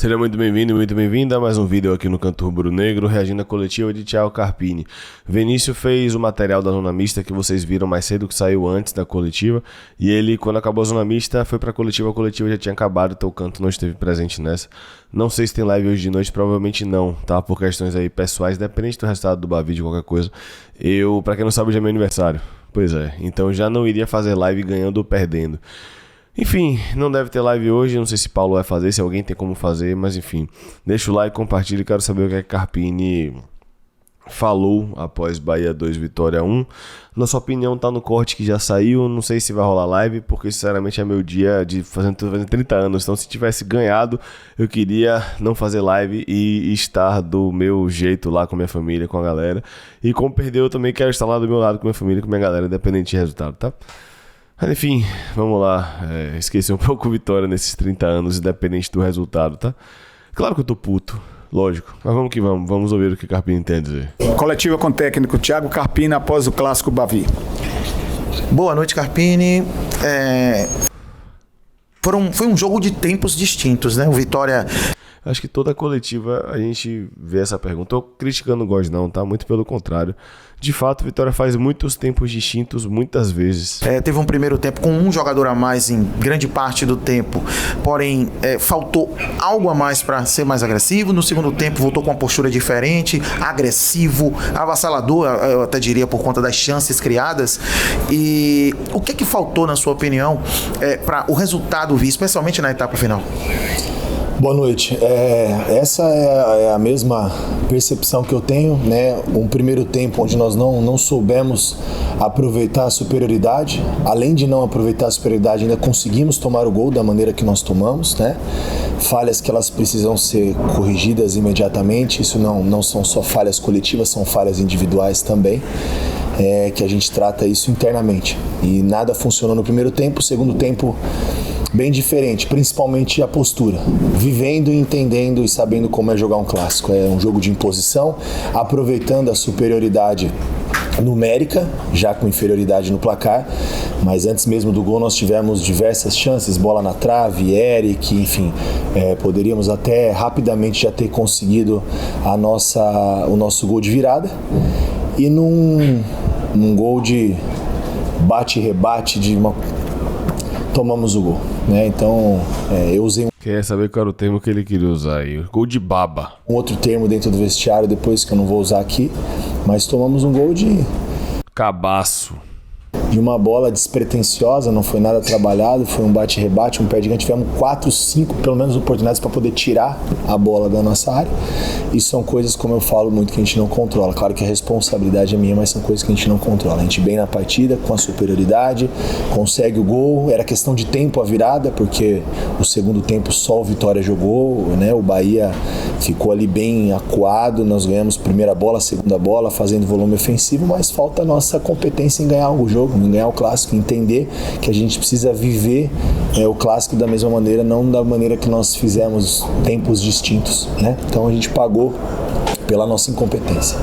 Seja muito bem-vindo e muito bem-vinda a mais um vídeo aqui no Canto Rubro-Negro, reagindo à coletiva de Thiago Carpini. Vinícius fez o material da zona mista que vocês viram mais cedo, que saiu antes da coletiva, e ele, quando acabou a zona mista, foi pra coletiva, a coletiva já tinha acabado, então o Canto não esteve presente nessa. Não sei se tem live hoje de noite, provavelmente não, tá? Por questões aí pessoais, dependente do resultado do Bavi, de qualquer coisa. Pra quem não sabe, hoje é meu aniversário. Pois é, então já não iria fazer live ganhando ou perdendo. Enfim, não deve ter live hoje, não sei se Paulo vai fazer, se alguém tem como fazer, mas enfim, deixa o like, compartilha, quero saber o que é que Carpini falou após Bahia 2, Vitória 1. Nossa opinião tá no corte que já saiu, não sei se vai rolar live, porque sinceramente é meu dia de fazendo 30 anos, então se tivesse ganhado, eu queria não fazer live e estar do meu jeito lá com minha família, com a galera, e como perdeu eu também quero estar lá do meu lado com minha família, com minha galera, independente de resultado, tá? Mas enfim, vamos lá, esqueci um pouco o Vitória nesses 30 anos, independente do resultado, tá? Claro que eu tô puto, lógico, mas vamos que vamos ouvir o que o Carpini tem a dizer. Coletiva com o técnico Thiago Carpini após o clássico Bavi. Boa noite, Carpini. Foi um jogo de tempos distintos, né? O Vitória... Acho que toda coletiva a gente vê essa pergunta. Tô criticando o Góes não, tá? Muito pelo contrário. De fato, Vitória faz muitos tempos distintos, muitas vezes. Teve um primeiro tempo com um jogador a mais em grande parte do tempo. Porém, faltou algo a mais para ser mais agressivo. No segundo tempo, voltou com uma postura diferente, agressivo, avassalador, eu até diria, por conta das chances criadas. E o que faltou, na sua opinião, para o resultado vir, especialmente na etapa final? Boa noite. Essa é a mesma percepção que eu tenho, né? Um primeiro tempo onde nós não soubemos aproveitar a superioridade. Além de não aproveitar a superioridade, ainda conseguimos tomar o gol da maneira que nós tomamos, né? Falhas que elas precisam ser corrigidas imediatamente. Isso não são só falhas coletivas, são falhas individuais também. Que a gente trata isso internamente. E nada funcionou no primeiro tempo. Segundo tempo, bem diferente, principalmente a postura, vivendo, entendendo e sabendo como é jogar um clássico. É um jogo de imposição, aproveitando a superioridade numérica, já com inferioridade no placar, mas antes mesmo do gol nós tivemos diversas chances, bola na trave, Eric, enfim, poderíamos até rapidamente já ter conseguido o nosso gol de virada, e num gol de bate-rebate tomamos o gol, né? Então, eu usei Quer saber qual era o termo que ele queria usar aí? Gol de baba. um outro termo dentro do vestiário depois que eu não vou usar aqui, mas tomamos um gol de Cabaço. uma bola despretensiosa, não foi nada trabalhado, foi um bate-rebate, um pé de gancho. Tivemos 4, 5, pelo menos, oportunidades para poder tirar a bola da nossa área. E são coisas, como eu falo muito, que a gente não controla. Claro que a responsabilidade é minha, mas são coisas que a gente não controla. A gente bem na partida, com a superioridade, consegue o gol. Era questão de tempo a virada, porque o segundo tempo só o Vitória jogou, né? O Bahia ficou ali bem acuado, nós ganhamos primeira bola, segunda bola, fazendo volume ofensivo, mas falta a nossa competência em ganhar o jogo, em ganhar o clássico, entender que a gente precisa viver o clássico da mesma maneira, não da maneira que nós fizemos tempos distintos, né? Então a gente pagou pela nossa incompetência.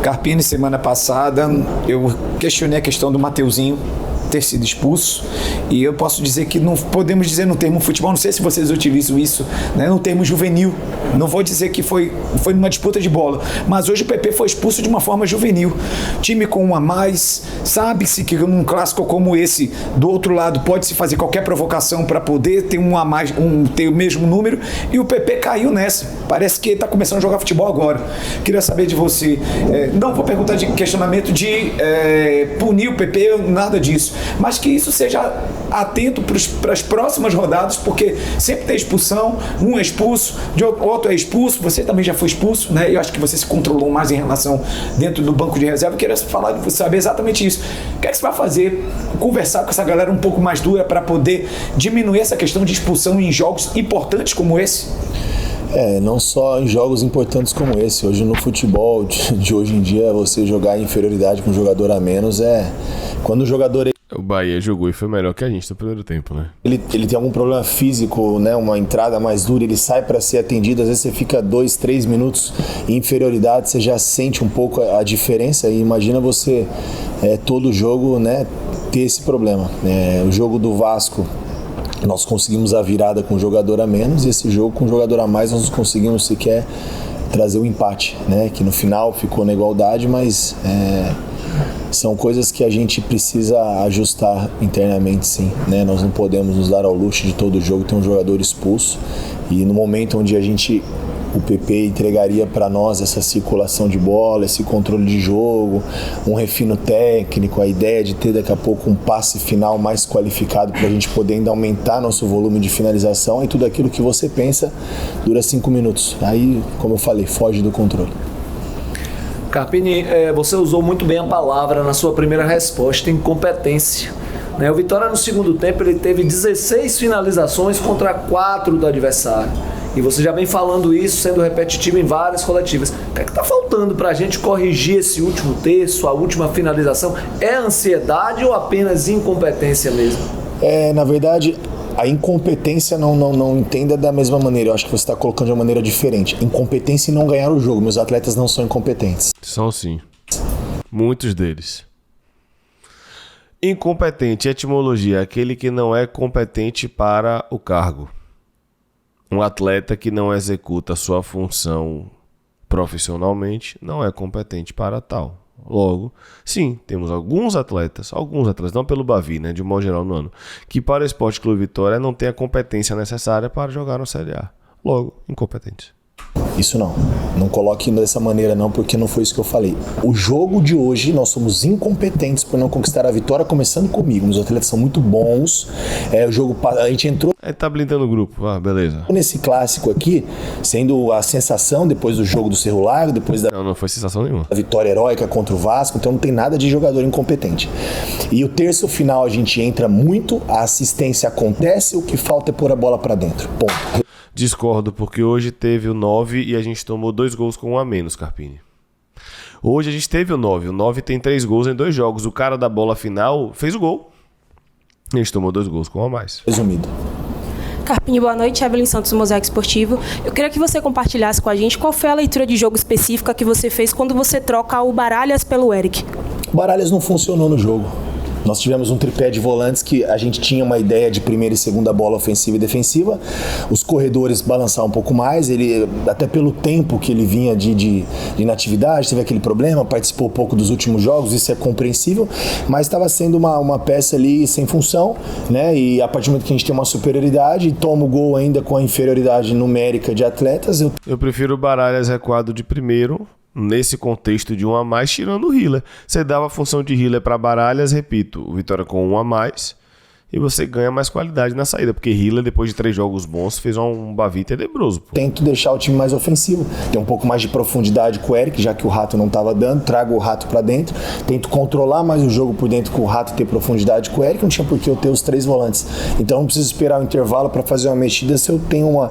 Carpini, semana passada, eu questionei a questão do Mateuzinho ter sido expulso, e eu posso dizer que não podemos dizer no termo futebol, não sei se vocês utilizam isso, né, no termo juvenil, não vou dizer que foi numa disputa de bola, mas hoje o PP foi expulso de uma forma juvenil, time com um a mais, sabe-se que num clássico como esse, do outro lado pode-se fazer qualquer provocação para poder ter um a mais, ter o mesmo número, e o PP caiu nessa, parece que está começando a jogar futebol agora. Queria saber de você, não vou perguntar de questionamento de punir o PP, nada disso, mas que isso seja atento para as próximas rodadas, porque sempre tem expulsão, um é expulso, outro é expulso, você também já foi expulso, né? Eu acho que você se controlou mais em relação dentro do banco de reserva. Eu queria saber exatamente isso. O que é que você vai fazer? Conversar com essa galera um pouco mais dura para poder diminuir essa questão de expulsão em jogos importantes como esse? Não só em jogos importantes como esse. Hoje no futebol de hoje em dia, você jogar em inferioridade com um jogador a menos quando o jogador O Bahia jogou e foi melhor que a gente no primeiro tempo, né? Ele tem algum problema físico, né? Uma entrada mais dura, ele sai para ser atendido, às vezes você fica 2, 3 minutos em inferioridade, você já sente um pouco a diferença, e imagina você todo jogo, né, ter esse problema. O jogo do Vasco Nós conseguimos a virada com um jogador a menos e esse jogo com um jogador a mais nós não conseguimos sequer trazer o empate, né? Que no final ficou na igualdade, mas são coisas que a gente precisa ajustar internamente, sim, né? Nós não podemos nos dar ao luxo de todo jogo ter um jogador expulso e no momento onde o PP entregaria para nós essa circulação de bola, esse controle de jogo, um refino técnico, a ideia de ter daqui a pouco um passe final mais qualificado para a gente poder ainda aumentar nosso volume de finalização e tudo aquilo que você pensa dura 5 minutos. Aí, como eu falei, foge do controle. Carpini, você usou muito bem a palavra na sua primeira resposta, incompetência. O Vitória no segundo tempo ele teve 16 finalizações contra 4 do adversário. E você já vem falando isso, sendo repetitivo em várias coletivas. O que é que está faltando para a gente corrigir esse último terço, a última finalização? É ansiedade ou apenas incompetência mesmo? Na verdade, a incompetência não entenda da mesma maneira. Eu acho que você está colocando de uma maneira diferente. Incompetência em não ganhar o jogo. Meus atletas não são incompetentes. São sim. Muitos deles. Incompetente, etimologia, aquele que não é competente para o cargo. Um atleta que não executa a sua função profissionalmente não é competente para tal. Logo, sim, temos alguns atletas, não pelo Bavi, né, de um modo geral no ano, que para o Sport Clube Vitória não tem a competência necessária para jogar no Série A. Logo, incompetentes. Isso não coloque dessa maneira não, porque não foi isso que eu falei. O jogo de hoje, nós somos incompetentes por não conquistar a vitória, começando comigo. Os atletas são muito bons, o jogo, a gente entrou... Aí tá blindando o grupo, beleza. Nesse clássico aqui, sendo a sensação depois do jogo do Cerro Largo, depois da... Não foi sensação nenhuma. A vitória heróica contra o Vasco, então não tem nada de jogador incompetente. E o terço final a gente entra muito, a assistência acontece, o que falta é pôr a bola pra dentro. Ponto. Discordo, porque hoje teve o 9 e a gente tomou 2 gols com 1 a menos, Carpini. Hoje a gente teve o 9. O 9 tem 3 gols em 2 jogos. O cara da bola final fez o gol. E a gente tomou 2 gols com 1 a mais. Resumido. Carpini, boa noite. Evelyn Santos, Mosaico Esportivo. Eu queria que você compartilhasse com a gente qual foi a leitura de jogo específica que você fez quando você troca o Baralhas pelo Eric. O Baralhas não funcionou no jogo. Nós tivemos um tripé de volantes que a gente tinha uma ideia de primeira e segunda bola ofensiva e defensiva. Os corredores balançar um pouco mais. Ele, até pelo tempo que ele vinha de inatividade, teve aquele problema, participou pouco dos últimos jogos, isso é compreensível, mas estava sendo uma peça ali sem função, né? E a partir do momento que a gente tem uma superioridade e toma o gol ainda com a inferioridade numérica de atletas... Eu prefiro o Baralhas recuado de primeiro, nesse contexto de 1 a mais, tirando o Hiller. Você dava a função de Hiller para Baralhas, repito, o Vitória com 1 a mais, e você ganha mais qualidade na saída, porque Hiller, depois de 3 jogos bons, fez um Bavi tenebroso. Pô. Tento deixar o time mais ofensivo, ter um pouco mais de profundidade com o Eric, já que o Rato não estava dando, trago o Rato para dentro, tento controlar mais o jogo por dentro com o Rato, ter profundidade com o Eric, não tinha por que eu ter os 3 volantes. Então não preciso esperar o intervalo para fazer uma mexida se eu tenho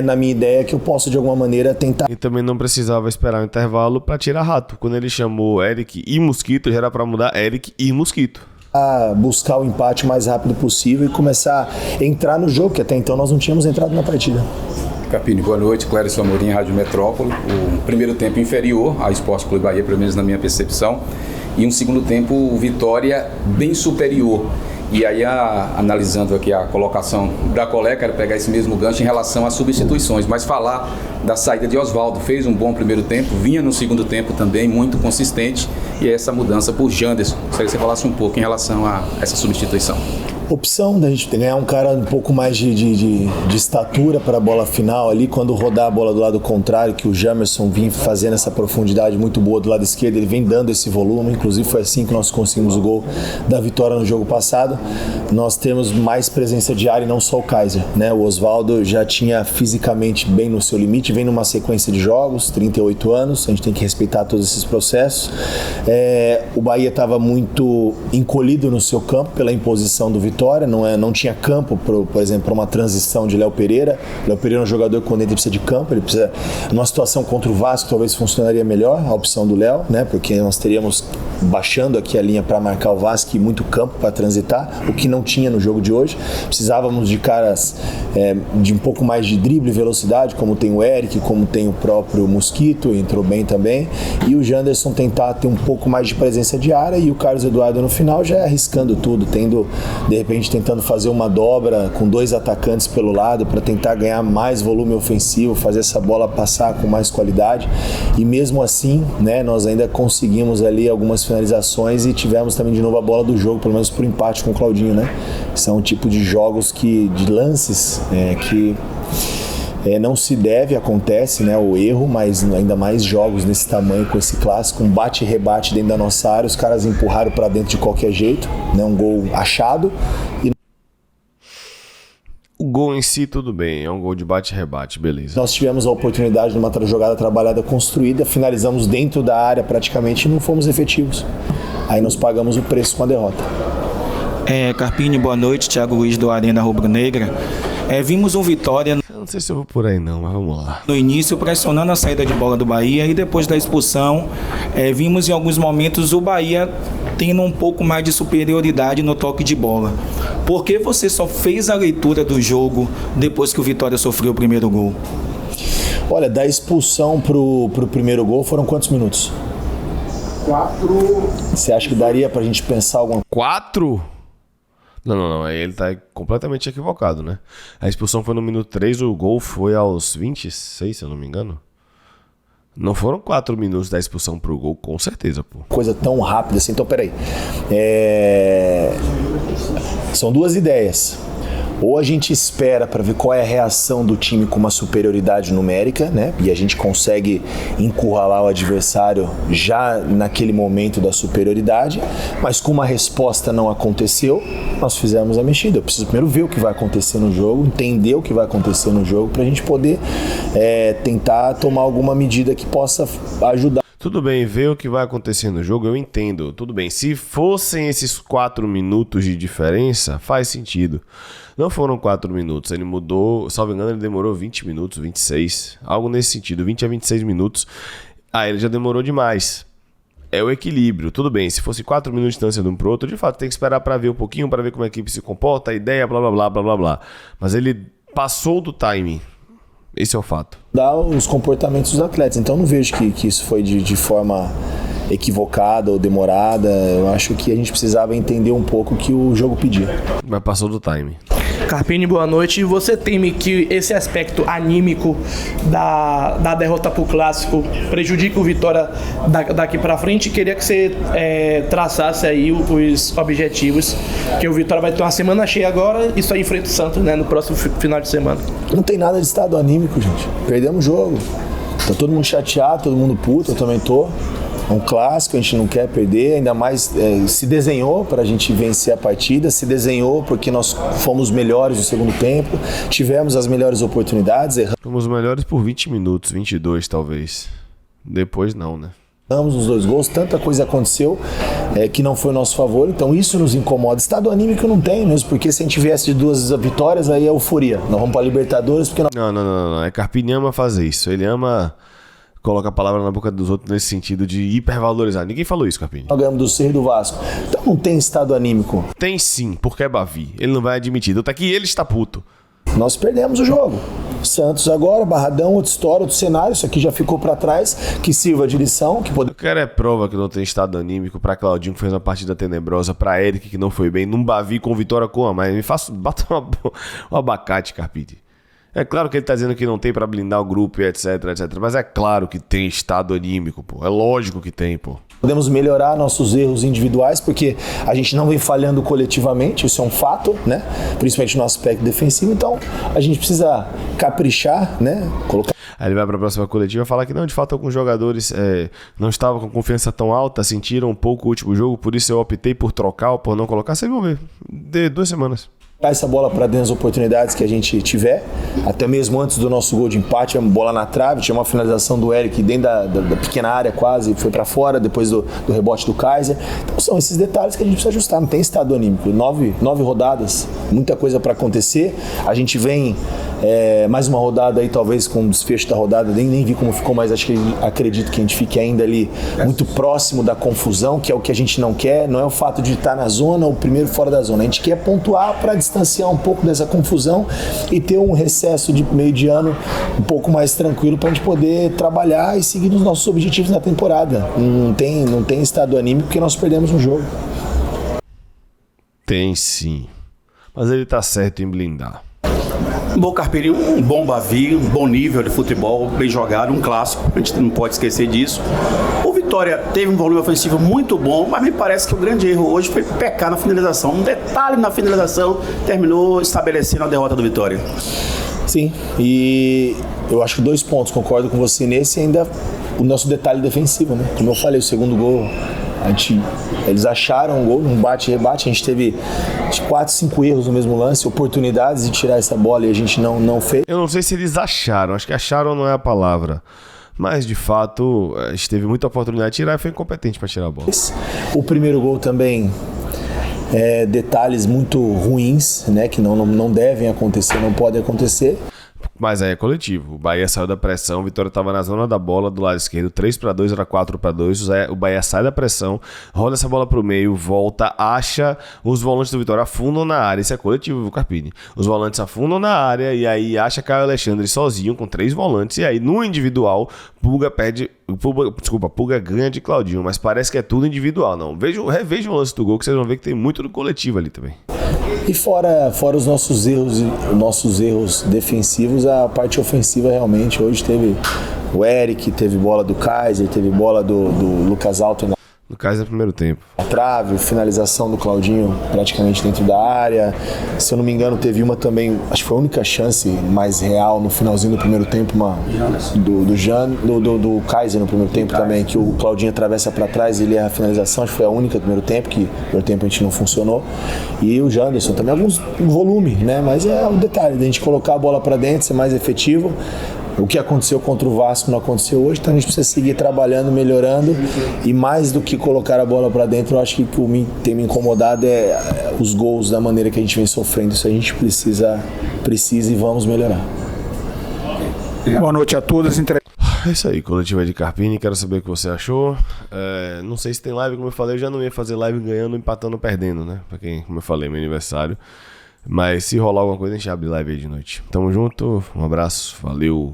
na minha ideia que eu posso de alguma maneira tentar. E também não precisava esperar o intervalo para tirar Rato. Quando ele chamou Eric e Mosquito, já era para mudar Eric e Mosquito. A buscar o empate o mais rápido possível e começar a entrar no jogo, que até então nós não tínhamos entrado na partida. Carpini, boa noite. Cléris Amorim, Rádio Metrópole. O primeiro tempo inferior ao Sport Clube Bahia, pelo menos na minha percepção, e um segundo tempo Vitória bem superior. E aí, analisando aqui a colocação da colega, quero pegar esse mesmo gancho em relação às substituições, mas falar da saída de Oswaldo. Fez um bom primeiro tempo, vinha no segundo tempo também, muito consistente, e essa mudança por Janderson. Gostaria que você falasse um pouco em relação a essa substituição. Opção da gente ganhar um cara um pouco mais de estatura para a bola final ali, quando rodar a bola do lado contrário, que o Jamerson vinha fazendo essa profundidade muito boa do lado esquerdo, ele vem dando esse volume, inclusive foi assim que nós conseguimos o gol da vitória no jogo passado. Nós temos mais presença de área e não só o Kaiser, né? O Oswaldo já tinha fisicamente bem no seu limite, vem numa sequência de jogos, 38 anos, a gente tem que respeitar todos esses processos. O Bahia estava muito encolhido no seu campo pela imposição do Vitória, não tinha campo, por exemplo, para uma transição de Léo Pereira. Léo Pereira é um jogador que quando ele precisa de campo, ele precisa, numa situação contra o Vasco, talvez funcionaria melhor a opção do Léo, né? Porque nós teríamos baixando aqui a linha para marcar o Vasco e muito campo para transitar, o que não tinha no jogo de hoje. Precisávamos de caras de um pouco mais de drible e velocidade, como tem o Eric, como tem o próprio Mosquito, entrou bem também, e o Janderson tentar ter um pouco mais de presença de área, e o Carlos Eduardo no final já arriscando tudo, tendo de repente repente tentando fazer uma dobra com 2 atacantes pelo lado para tentar ganhar mais volume ofensivo, fazer essa bola passar com mais qualidade, e mesmo assim, né, nós ainda conseguimos ali algumas finalizações e tivemos também de novo a bola do jogo, pelo menos por empate com o Claudinho, né? São um tipo de jogos de lances que não se deve, acontece, né, o erro, mas ainda mais jogos desse tamanho, com esse clássico, um bate e rebate dentro da nossa área, os caras empurraram para dentro de qualquer jeito, né, um gol achado. O gol em si, tudo bem, é um gol de bate e rebate, beleza. Nós tivemos a oportunidade de uma jogada trabalhada, construída, finalizamos dentro da área praticamente e não fomos efetivos. Aí nós pagamos o preço com a derrota. Carpini, boa noite, Thiago Luiz do Arena Rubro Negra. Vimos um Vitória Eu não sei se eu vou por aí não, mas vamos lá. no início pressionando a saída de bola do Bahia, e depois da expulsão vimos em alguns momentos o Bahia tendo um pouco mais de superioridade no toque de bola. Por que você só fez a leitura do jogo depois que o Vitória sofreu o primeiro gol? Olha, da expulsão pro primeiro gol foram quantos minutos? 4. Você acha que daria pra gente pensar alguma 4? Não, aí ele tá completamente equivocado, né? A expulsão foi no minuto 3, o gol foi aos 26, se eu não me engano. Não foram 4 minutos da expulsão pro gol, com certeza, pô. coisa tão rápida assim? Então, peraí. São duas ideias. Ou a gente espera para ver qual é a reação do time com uma superioridade numérica, né? E a gente consegue encurralar o adversário já naquele momento da superioridade, mas como a resposta não aconteceu, nós fizemos a mexida. Eu preciso primeiro ver o que vai acontecer no jogo, entender o que vai acontecer no jogo, para a gente poder tentar tomar alguma medida que possa ajudar. Tudo bem, ver o que vai acontecer no jogo, eu entendo. Tudo bem, se fossem esses 4 minutos de diferença, faz sentido. Não foram 4 minutos, ele mudou, salvo engano, ele demorou 20 minutos, 26, algo nesse sentido, 20 a 26 minutos. Ele já demorou demais. É o equilíbrio, tudo bem, se fosse 4 minutos de distância de um pro outro, de fato tem que esperar para ver um pouquinho, para ver como a equipe se comporta, a ideia, blá blá blá blá blá blá. Mas ele passou do timing. Esse é o fato. Dá os comportamentos dos atletas. Então eu não vejo que isso foi de forma equivocada ou demorada. Eu acho que a gente precisava entender um pouco o que o jogo pedia. Mas passou do time. Carpini, boa noite. Você teme que esse aspecto anímico da derrota pro Clássico prejudique o Vitória daqui pra frente? Queria que você traçasse aí os objetivos, que o Vitória vai ter uma semana cheia agora e só enfrenta o Santos, né, no próximo final de semana. Não tem nada de estado anímico, gente. Perdemos o jogo. Tá todo mundo chateado, todo mundo puto, eu também tô. É um clássico, a gente não quer perder, ainda mais se desenhou para a gente vencer a partida, se desenhou porque nós fomos melhores no segundo tempo, tivemos as melhores oportunidades, Fomos melhores por 20 minutos, 22 talvez. Depois não, né? erramos nos 2 gols, tanta coisa aconteceu que não foi a nosso favor, então isso nos incomoda. Estado anímico não tem mesmo, porque se a gente viesse de 2 vitórias, aí é euforia. Nós vamos para a Libertadores porque... Não. Carpini ama fazer isso, ele ama... Coloca a palavra na boca dos outros nesse sentido de hipervalorizar. Ninguém falou isso, Carpini. Nós ganhamos do Cerro e do Vasco. Então não tem estado anímico. Tem sim, porque é Bavi. Ele não vai admitir. Tá aqui, ele está puto. Nós perdemos o jogo. Santos agora, Barradão, outra história, outro cenário. Isso aqui já ficou pra trás. Que sirva de lição. Eu quero prova que não tem estado anímico pra Claudinho, que fez uma partida tenebrosa, pra Eric, que não foi bem, num Bavi com vitória com a mais. Bata um abacate, Carpini. É claro que ele tá dizendo que não tem pra blindar o grupo e etc, mas é claro que tem estado anímico, pô. É lógico que tem, pô. Podemos melhorar nossos erros individuais, porque a gente não vem falhando coletivamente, isso é um fato, né? Principalmente no aspecto defensivo, então a gente precisa caprichar, né? Aí ele vai pra próxima coletiva e falar que não, de fato alguns jogadores não estavam com confiança tão alta, sentiram um pouco o último jogo, por isso eu optei por trocar ou por não colocar. Vocês vão ver, de 2 semanas. Essa bola para dentro das oportunidades que a gente tiver, até mesmo antes do nosso gol de empate, uma bola na trave, tinha uma finalização do Eric dentro da pequena área quase, foi para fora depois do rebote do Kaiser. Então são esses detalhes que a gente precisa ajustar, não tem estado anímico. 9 rodadas, muita coisa para acontecer, a gente vem mais uma rodada aí talvez com o desfecho da rodada, nem vi como ficou, mas acredito que a gente fique ainda ali muito próximo da confusão, que é o que a gente não quer, não é o fato de estar na zona ou primeiro fora da zona, a gente quer pontuar para distanciar um pouco dessa confusão e ter um recesso de meio de ano um pouco mais tranquilo para a gente poder trabalhar e seguir os nossos objetivos na temporada. Não tem estado anímico porque nós perdemos um jogo. Tem sim. mas ele tá certo em blindar. Bom, Carpini, um bom Bavi, um bom nível de futebol, bem jogado, um clássico, a gente não pode esquecer disso. O Vitória teve um volume ofensivo muito bom, mas me parece que o grande erro hoje foi pecar na finalização. Um detalhe na finalização terminou estabelecendo a derrota do Vitória. Sim, e eu acho que 2 pontos, concordo com você nesse, e ainda o nosso detalhe defensivo, né? Como eu falei, o segundo gol, eles acharam um gol, um bate-rebate, a gente teve 4, 5 erros no mesmo lance, oportunidades de tirar essa bola e a gente não fez. Eu não sei se eles acharam, acho que acharam não é a palavra. Mas, de fato, a gente teve muita oportunidade de tirar e foi incompetente para tirar a bola. O primeiro gol também, detalhes muito ruins, né, que não devem acontecer, não podem acontecer. Mas aí é coletivo. O Bahia saiu da pressão, o Vitória estava na zona da bola do lado esquerdo, 3-2, era 4-2. O Bahia sai da pressão, roda essa bola pro meio, volta, acha, os volantes do Vitória afundam na área. Isso é coletivo, viu, Carpini? Os volantes afundam na área e aí acha Caio Alexandre sozinho com 3 volantes. E aí no individual, Pulga ganha de Claudinho, mas parece que é tudo individual, não. Reveja o lance do gol que vocês vão ver que tem muito do coletivo ali também. E fora os nossos erros defensivos, a parte ofensiva realmente hoje teve o Eric, teve bola do Kaiser, teve bola do Lucas Alto no Kaiser no primeiro tempo. A trave, finalização do Claudinho praticamente dentro da área. Se eu não me engano, teve uma também, acho que foi a única chance mais real no finalzinho do primeiro tempo, do Kaiser no primeiro tempo também, que o Claudinho atravessa para trás e ele erra a finalização, acho que foi a única do primeiro tempo, que no primeiro tempo a gente não funcionou. E o Janderson também, alguns volume, né? Mas é o detalhe da gente colocar a bola para dentro, ser mais efetivo. O que aconteceu contra o Vasco não aconteceu hoje, então a gente precisa seguir trabalhando, melhorando, e mais do que colocar a bola para dentro, eu acho que o que tem me incomodado é os gols da maneira que a gente vem sofrendo. Isso a gente precisa e vamos melhorar. Boa noite a todos. É isso aí, coletiva de Carpini, quero saber o que você achou. Não sei se tem live, como eu falei, eu já não ia fazer live ganhando, empatando ou perdendo, né? Pra quem, como eu falei, meu aniversário. Mas se rolar alguma coisa, a gente abre live aí de noite. Tamo junto, um abraço, valeu.